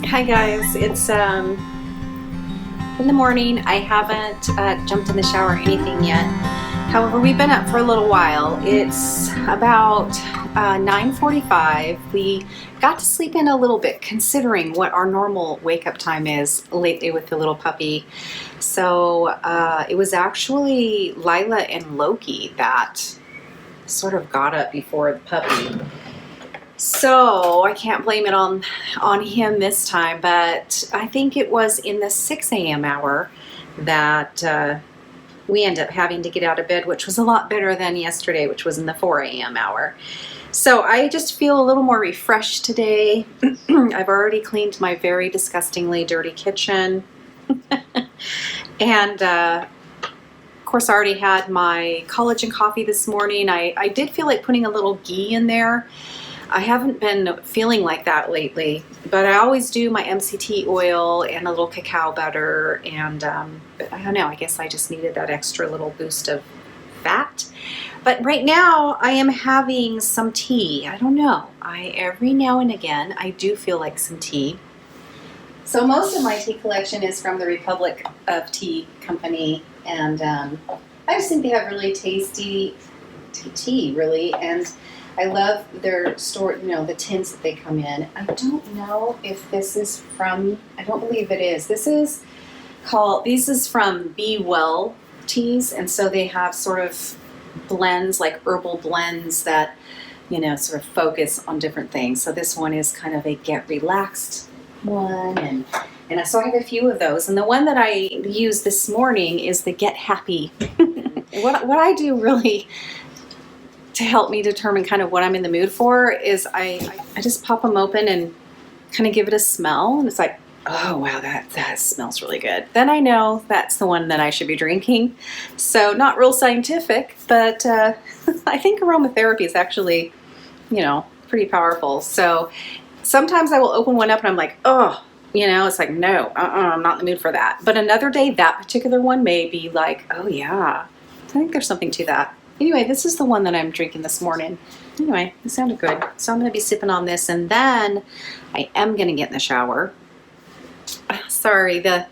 Hi guys, it's in the morning. I haven't jumped in the shower or anything yet. However, we've been up for a little while. It's about 9:45. We got to sleep in a little bit considering what our normal wake up time is lately with the little puppy. So it was actually Lila and Loki that sort of got up before the puppy. So I can't blame it on him this time, but I think it was in the 6 a.m. hour that we ended up having to get out of bed, which was a lot better than yesterday, which was in the 4 a.m. hour. So I just feel a little more refreshed today. I've already cleaned my very disgustingly dirty kitchen. And of course I already had my collagen coffee this morning. I did feel like putting a little ghee in there. I haven't been feeling like that lately, but I always do my MCT oil and a little cacao butter, and but I don't know, I guess I just needed that extra little boost of fat. But right now I am having some tea. I don't know, every now and again I do feel like some tea. So most of my tea collection is from the Republic of Tea Company, and I just think they have really tasty tea, really, and I love their store, the tins that they come in. I don't know if this is from, I don't believe it is. This is from Be Well Teas, and so they have sort of blends, like herbal blends that, sort of focus on different things. So this one is kind of a get relaxed one, and so I have a few of those. And the one that I used this morning is the Get Happy. What I do really to help me determine kind of what I'm in the mood for is I just pop them open and kind of give it a smell, and it's like, oh wow, that smells really good. Then I know that's the one that I should be drinking. So not real scientific, but I think aromatherapy is actually, pretty powerful. So sometimes I will open one up and I'm like, oh, it's like, no, I'm not in the mood for that. But another day, that particular one may be like, oh yeah, I think there's something to that. Anyway, this is the one that I'm drinking this morning. Anyway, it sounded good. So I'm going to be sipping on this, and then I am going to get in the shower. Sorry, the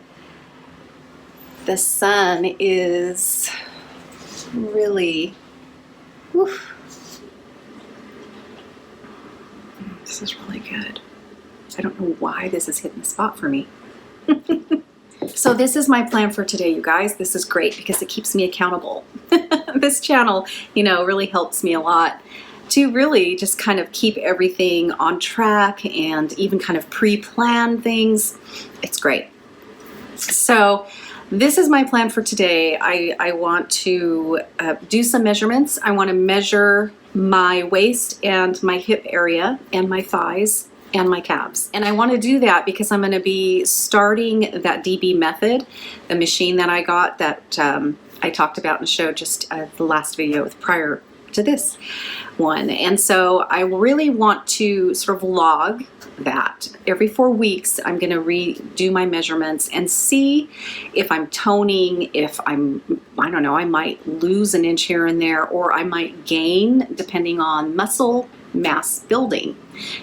sun is really, oof. This is really good. I don't know why this is hitting the spot for me. So this is my plan for today, you guys. This is great because it keeps me accountable. This channel, really helps me a lot to really just kind of keep everything on track and even kind of pre-plan things. It's great. So this is my plan for today. I want to do some measurements. I want to measure my waist and my hip area and my thighs and my calves. And I want to do that because I'm going to be starting that DB method, the machine that I got that I talked about and showed just the last video prior to this one. And so I really want to sort of log that. Every 4 weeks, I'm going to redo my measurements and see if I'm toning, if I don't know, I might lose an inch here and there, or I might gain depending on muscle mass building.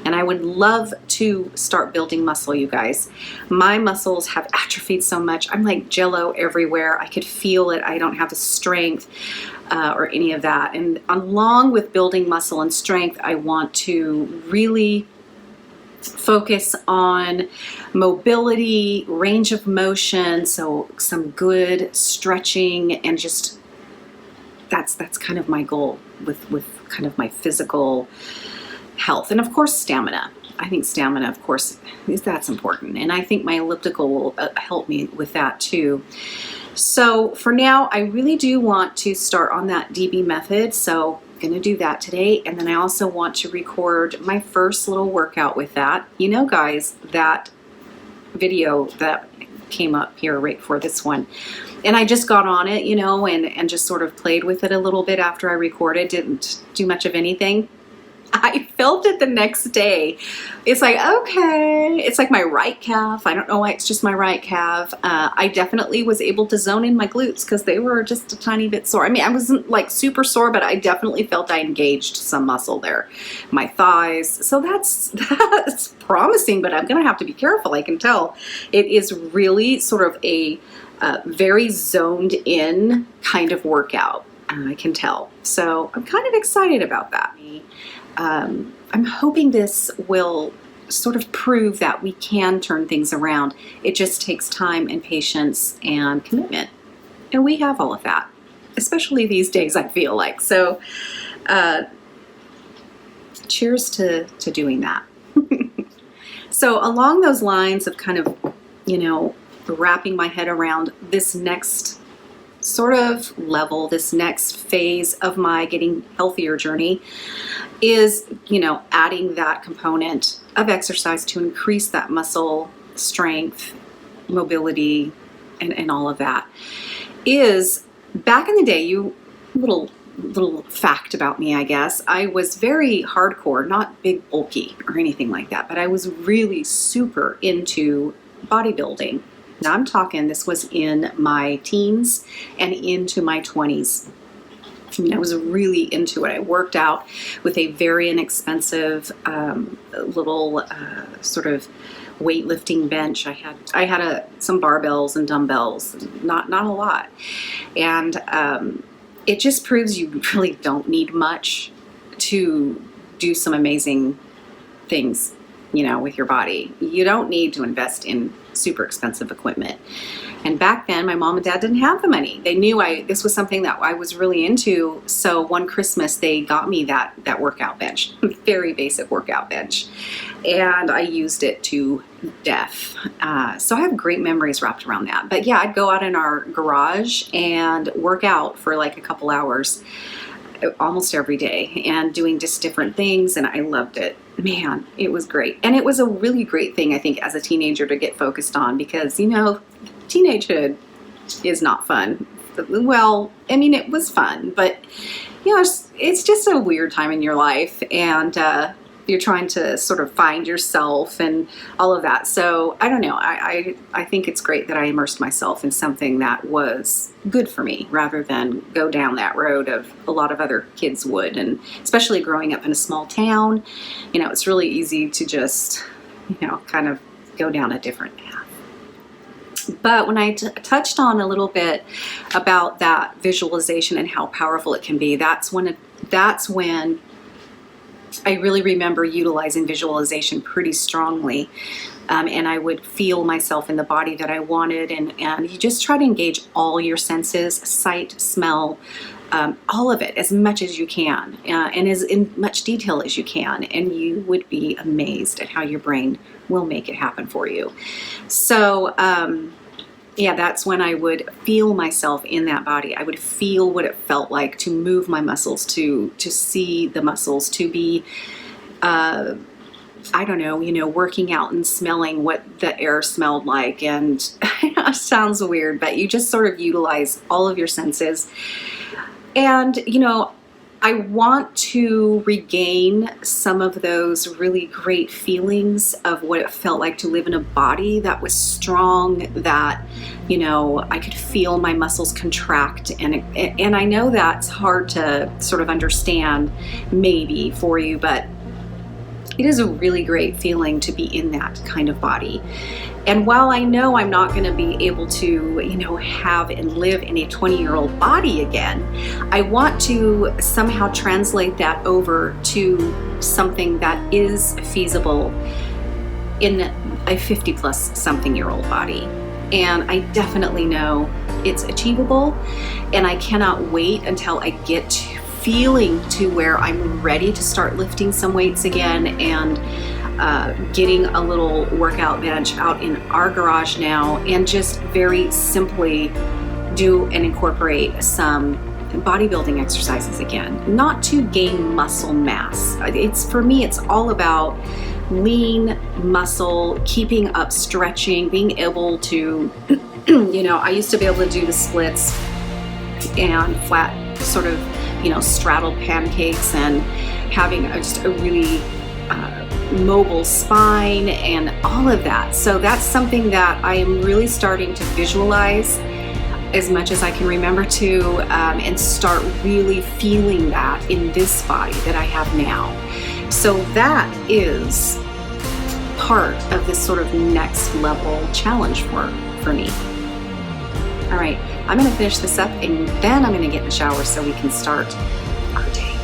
And I would love to start building muscle, you guys. My muscles have atrophied so much. I'm like jello everywhere. I could feel it. I don't have the strength or any of that. And along with building muscle and strength, I want to really focus on mobility, range of motion, so some good stretching, and just that's kind of my goal with kind of my physical health. And of course, stamina. I think stamina, of course, that's important. And I think my elliptical will help me with that too. So for now, I really do want to start on that DB method. So I'm going to do that today. And then I also want to record my first little workout with that. Guys, that video that came up here right before this one. And I just got on it, and just sort of played with it a little bit after I recorded. Didn't do much of anything. I felt it the next day. It's like, okay, it's like my right calf. I don't know why it's just my right calf. I definitely was able to zone in my glutes because they were just a tiny bit sore. I mean, I wasn't like super sore, but I definitely felt I engaged some muscle there. My thighs. So that's promising, but I'm going to have to be careful. I can tell it is really sort of a very zoned in kind of workout. I can tell. So I'm kind of excited about that. I'm hoping this will sort of prove that we can turn things around. It just takes time and patience and commitment. And we have all of that, especially these days, I feel like. So cheers to doing that. So along those lines of kind of, you know, wrapping my head around this next sort of level, this next phase of my getting healthier journey is, you know, adding that component of exercise to increase that muscle strength, mobility, and all of that. Is back in the day, little fact about me, I guess, I was very hardcore, not big bulky or anything like that, but I was really super into bodybuilding. Now I'm talking, this was in my teens and into my 20s. I mean, I was really into it. I worked out with a very inexpensive little sort of weightlifting bench. I had some barbells and dumbbells, not a lot. And it just proves you really don't need much to do some amazing things, you know, with your body. You don't need to invest in super expensive equipment. And back then, my mom and dad didn't have the money. They knew this was something that I was really into. So one Christmas, they got me that workout bench, very basic workout bench. And I used it to death. So I have great memories wrapped around that. But yeah, I'd go out in our garage and work out for like a couple hours almost every day and doing just different things. And I loved it. Man, it was great. And it was a really great thing, I think, as a teenager to get focused on because, you know, teenagehood is not fun. Well, I mean, it was fun, but, you know, it's just a weird time in your life. And you're trying to sort of find yourself and all of that. So I don't know. I think it's great that I immersed myself in something that was good for me rather than go down that road of a lot of other kids would. And especially growing up in a small town, you know, it's really easy to just, you know, kind of go down a different path. But when I touched on a little bit about that visualization and how powerful it can be, that's when I really remember utilizing visualization pretty strongly. And I would feel myself in the body that I wanted. And you just try to engage all your senses, sight, smell, all of it as much as you can, and as in much detail as you can. And you would be amazed at how your brain will make it happen for you. So, yeah, that's when I would feel myself in that body. I would feel what it felt like to move my muscles, to see the muscles, to be, I don't know, you know, working out and smelling what the air smelled like. And it sounds weird, but you just sort of utilize all of your senses. And, you know, I want to regain some of those really great feelings of what it felt like to live in a body that was strong, that, you know, I could feel my muscles contract. And I know that's hard to sort of understand maybe for you, but it is a really great feeling to be in that kind of body. And while I know I'm not going to be able to, you know, have and live in a 20-year-old body again, I want to somehow translate that over to something that is feasible in a 50-plus something-year-old body. And I definitely know it's achievable, and I cannot wait until I get feeling to where I'm ready to start lifting some weights again and getting a little workout bench out in our garage now, and just very simply do and incorporate some bodybuilding exercises again, not to gain muscle mass. For me, it's all about lean muscle, keeping up stretching, being able to, you know, I used to be able to do the splits and flat sort of, you know, straddled pancakes and having just a really mobile spine and all of that. So that's something that I am really starting to visualize as much as I can remember to, and start really feeling that in this body that I have now. So that is part of this sort of next level challenge for me. All right, I'm gonna finish this up and then I'm gonna get in the shower so we can start our day.